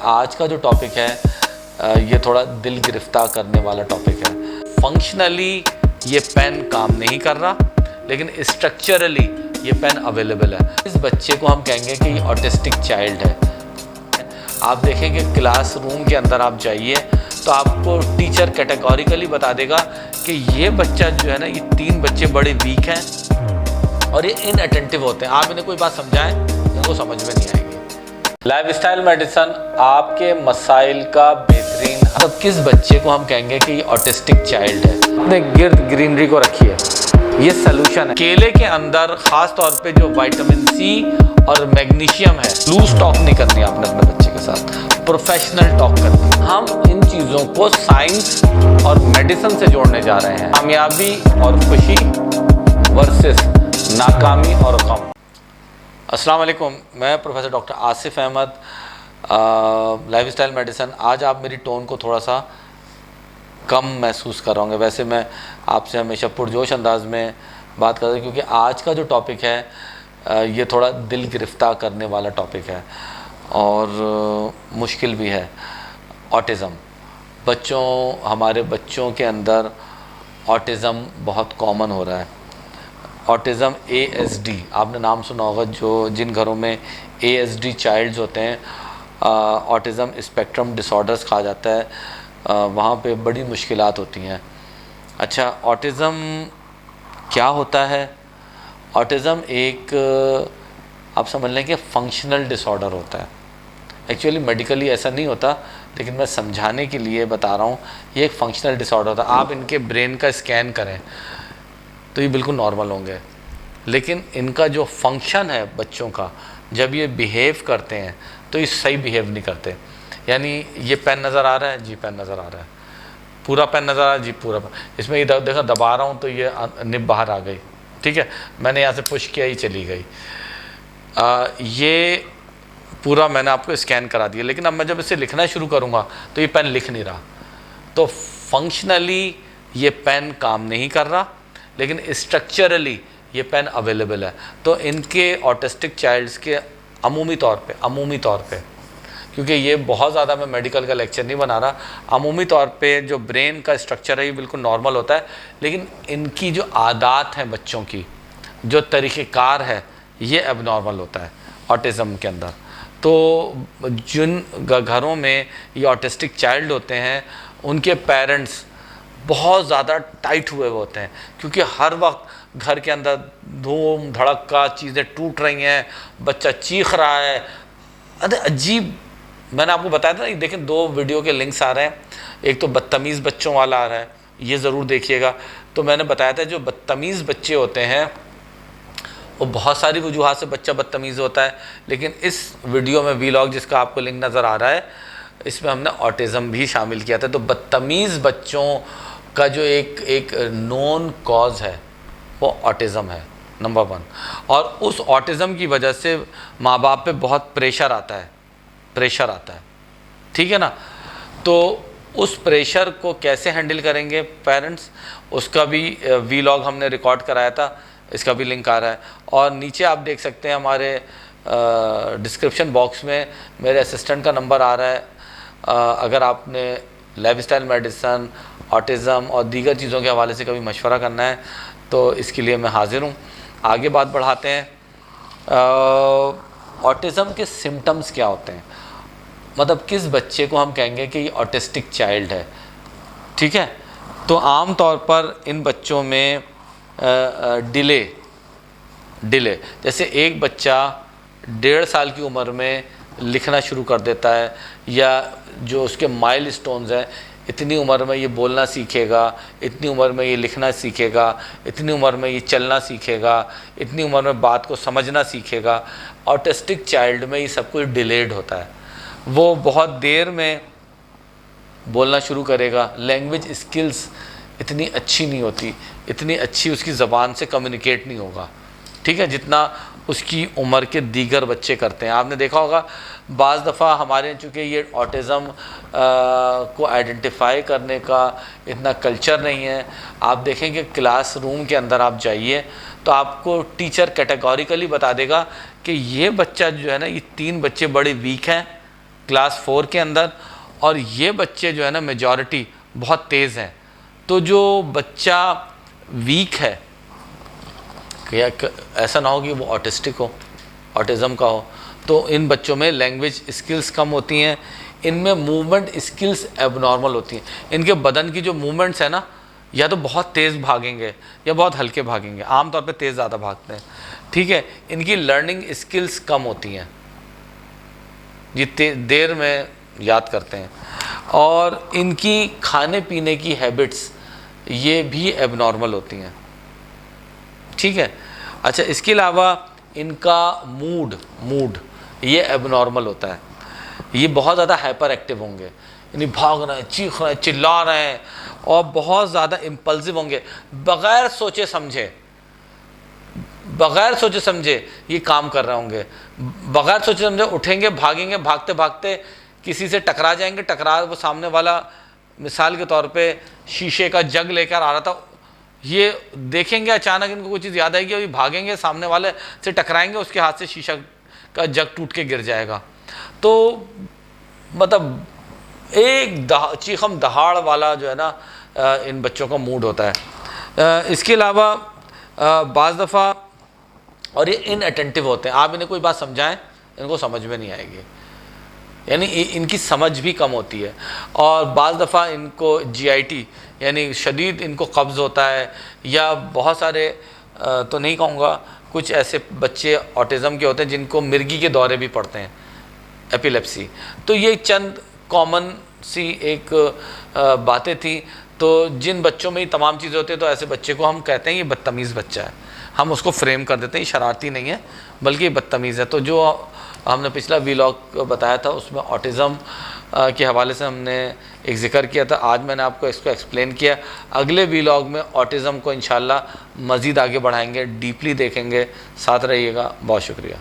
आज का जो टॉपिक है ये थोड़ा दिल गिरफ्तार करने वाला टॉपिक है। फंक्शनली ये पेन काम नहीं कर रहा, लेकिन स्ट्रक्चरली ये पेन अवेलेबल है। इस बच्चे को हम कहेंगे कि ये ऑटिस्टिक चाइल्ड है। आप देखेंगे क्लासरूम के अंदर आप जाइए तो आपको टीचर कैटेगोरिकली बता देगा कि ये बच्चा जो है ना, ये 3 बच्चे बड़े वीक हैं और ये इनअटेंटिव होते हैं। आप इन्हें कोई बात समझाएं, उनको समझ में नहीं आएगी। लाइफस्टाइल मेडिसिन आपके मसाइल का बेहतरीन मतलब किस बच्चे को हम कहेंगे कि ऑटिस्टिक चाइल्ड है। अपने गिर्द ग्रीनरी को रखिए, ये सोल्यूशन है। केले के अंदर खास तौर पे जो विटामिन सी और मैग्नीशियम है, लूज टॉक नहीं करनी आपने अपने बच्चे के साथ, प्रोफेशनल टॉक करनी। हम इन चीज़ों को साइंस और मेडिसिन से जोड़ने जा रहे हैं। कामयाबी और खुशी वर्सेस नाकामी और गम। अस्सलाम वालेकुम, मैं professor doctor Asif Ahmad, lifestyle medicine. आज आप मेरी टोन को थोड़ा सा कम महसूस कर रहे होंगे। वैसे मैं आपसे हमेशा पुरजोश अंदाज में बात कर रहा हूँ, क्योंकि आज का जो टॉपिक है ये थोड़ा दिल गिरफ्तार करने वाला टॉपिक है और मुश्किल भी है। ऑटिज़म, हमारे बच्चों के अंदर ऑटिज़म बहुत कॉमन हो रहा है। ऑटिज़म ASD, आपने नाम सुना होगा। जिन घरों में ASD चाइल्ड्स होते हैं, ऑटिज़म स्पेक्ट्रम डिसऑर्डर्स कहा जाता है, वहाँ पे बड़ी मुश्किलात होती हैं। अच्छा, ऑटिज़म क्या होता है? ऑटिज़म एक आप समझ लें कि फंक्शनल डिसऑर्डर होता है। एक्चुअली मेडिकली ऐसा नहीं होता, लेकिन मैं समझाने के लिए बता रहा हूँ। ये एक फंक्शनल डिसऑर्डर होता है। आप इनके ब्रेन का स्कैन करें तो ये बिल्कुल नॉर्मल होंगे, लेकिन इनका जो फंक्शन है बच्चों का, जब ये बिहेव करते हैं तो ये सही बिहेव नहीं करते। यानी ये पेन नज़र आ रहा है जी, पेन नज़र आ रहा है, पूरा पेन नज़र आ रहा है जी, पूरा पेन। इसमें ये देखा दबा रहा हूँ तो ये निब बाहर आ गई, ठीक है, मैंने यहाँ से पुश किया, ही चली गई। ये पूरा मैंने आपको स्कैन करा दिया, लेकिन अब मैं जब इसे लिखना शुरू करूँगा तो ये पेन लिख नहीं रहा। तो फंक्शनली ये पेन काम नहीं कर रहा, लेकिन स्ट्रक्चरली ये पेन अवेलेबल है। तो इनके ऑटिस्टिक चाइल्ड्स के अमूमी तौर पे, क्योंकि ये बहुत ज़्यादा मैं मेडिकल का लेक्चर नहीं बना रहा, अमूमी तौर पे जो ब्रेन का स्ट्रक्चर है ये बिल्कुल नॉर्मल होता है, लेकिन इनकी जो आदत है बच्चों की, जो तरीक़ेकार है, ये एबनॉर्मल होता है ऑटिज़म के अंदर। तो जिन घरों में ये ऑटिस्टिक चाइल्ड होते हैं, उनके पेरेंट्स बहुत ज़्यादा टाइट हुए होते हैं, क्योंकि हर वक्त घर के अंदर धूम धड़का, चीज़ें टूट रही हैं, बच्चा चीख रहा है। अरे अजीब, मैंने आपको बताया था ना, देखें 2 वीडियो के लिंक्स आ रहे हैं। एक तो बदतमीज़ बच्चों वाला आ रहा है, ये ज़रूर देखिएगा। तो मैंने बताया था जो बदतमीज़ बच्चे होते हैं वो बहुत सारी वजूहात से बच्चा बदतमीज़ होता है, लेकिन इस वीडियो में वीलॉग जिसका आपको लिंक नज़र आ रहा है, इसमें हमने ऑटिज़म भी शामिल किया था। तो बदतमीज़ बच्चों का जो एक नोन कॉज है वो ऑटिज़म है, नंबर 1। और उस ऑटिज़म की वजह से माँ बाप पे बहुत प्रेशर आता है, ठीक है ना। तो उस प्रेशर को कैसे हैंडल करेंगे पेरेंट्स, उसका भी वीलॉग हमने रिकॉर्ड कराया था, इसका भी लिंक आ रहा है। और नीचे आप देख सकते हैं हमारे डिस्क्रिप्शन बॉक्स में मेरे असिस्टेंट का नंबर आ रहा है। अगर आपने लाइफस्टाइल मेडिसिन, ऑटिज़म और दीगर चीज़ों के हवाले से कभी मशवरा करना है तो इसके लिए मैं हाज़िर हूँ। आगे बात बढ़ाते हैं। ऑटिज़म के सिम्टम्स क्या होते हैं, मतलब किस बच्चे को हम कहेंगे कि ये ऑटिस्टिक चाइल्ड है, ठीक है। तो आम तौर पर इन बच्चों में डिले, जैसे एक बच्चा 1.5 साल की उम्र में लिखना शुरू कर देता है, या जो उसके माइलस्टोन्स हैं, इतनी उम्र में ये बोलना सीखेगा, इतनी उम्र में ये लिखना सीखेगा, इतनी उम्र में ये चलना सीखेगा, इतनी उम्र में बात को समझना सीखेगा। ऑटिस्टिक चाइल्ड में ये सब कुछ डिलेड होता है। वो बहुत देर में बोलना शुरू करेगा, लैंग्वेज स्किल्स इतनी अच्छी नहीं होती, इतनी अच्छी उसकी ज़बान से कम्युनिकेट नहीं होगा, ठीक है, जितना उसकी उम्र के दीगर बच्चे करते हैं। आपने देखा होगा बाज़ दफ़ा हमारे, चूँकि ये ऑटिज़म को आइडेंटिफाई करने का इतना कल्चर नहीं है। आप देखेंगे क्लासरूम के अंदर आप जाइए तो आपको टीचर कैटेगोरिकली बता देगा कि ये बच्चा जो है ना, ये 3 बच्चे बड़े वीक हैं क्लास 4 के अंदर, और ये बच्चे जो है ना मेजॉरिटी बहुत तेज़ हैं। तो जो बच्चा वीक है, या ऐसा ना हो कि वो ऑटिस्टिक हो, ऑटिज़म का हो, तो इन बच्चों में लैंग्वेज स्किल्स कम होती हैं, इनमें मूवमेंट स्किल्स एबनॉर्मल होती हैं। इनके बदन की जो मूवमेंट्स है ना, या तो बहुत तेज़ भागेंगे या बहुत हल्के भागेंगे, आमतौर पे तेज़ ज़्यादा भागते हैं, ठीक है। इनकी लर्निंग स्किल्स कम होती हैं, ये देर में याद करते हैं, और इनकी खाने पीने की हैबिट्स ये भी एबनॉर्मल होती हैं, ठीक है। अच्छा, इसके अलावा इनका मूड ये एबनॉर्मल होता है, ये बहुत ज़्यादा हाइपर एक्टिव होंगे, यानी भाग रहे हैं, चीख रहे हैं, चिल्ला रहे हैं, और बहुत ज़्यादा इम्पल्सिव होंगे, बग़ैर सोचे समझे ये काम कर रहे होंगे, बग़ैर सोचे समझे उठेंगे, भागेंगे, भागते भागते किसी से टकरा जाएंगे, वो सामने वाला मिसाल के तौर पे शीशे का जग लेकर आ रहा था, ये देखेंगे अचानक इनको कोई चीज़ याद आएगी और ये भागेंगे, सामने वाले से टकराएंगे, उसके हाथ से शीशा का जग टूट के गिर जाएगा। तो मतलब एक चीखम दहाड़ वाला जो है ना इन बच्चों का मूड होता है। इसके अलावा बाज़ दफ़ा और ये इनअटेंटिव होते हैं, आप इन्हें कोई बात समझाएं इनको समझ में नहीं आएगी, यानी इनकी समझ भी कम होती है। और बाज़ दफ़ा इनको GIT यानी शदीद इनको कब्ज़ होता है, या बहुत सारे तो नहीं कहूँगा, कुछ ऐसे बच्चे ऑटिज़म के होते हैं जिनको मिर्गी के दौरे भी पड़ते हैं, एपिलेप्सी। तो ये चंद कॉमन सी एक बातें थी। तो जिन बच्चों में ये तमाम चीज़ें होती हैं, तो ऐसे बच्चे को हम कहते हैं ये बदतमीज़ बच्चा है, हम उसको फ्रेम कर देते हैं, ये शरारती नहीं है बल्कि बदतमीज़ है। तो जो हमने पिछला व्लॉग बताया था उसमें ऑटिज़म के हवाले से हमने एक ज़िक्र किया था, आज मैंने आपको इसको एक्सप्लेन किया। अगले व्लॉग में ऑटिज़म को इंशाल्लाह मज़ीद आगे बढ़ाएंगे, डीपली देखेंगे, साथ रहिएगा। बहुत शुक्रिया।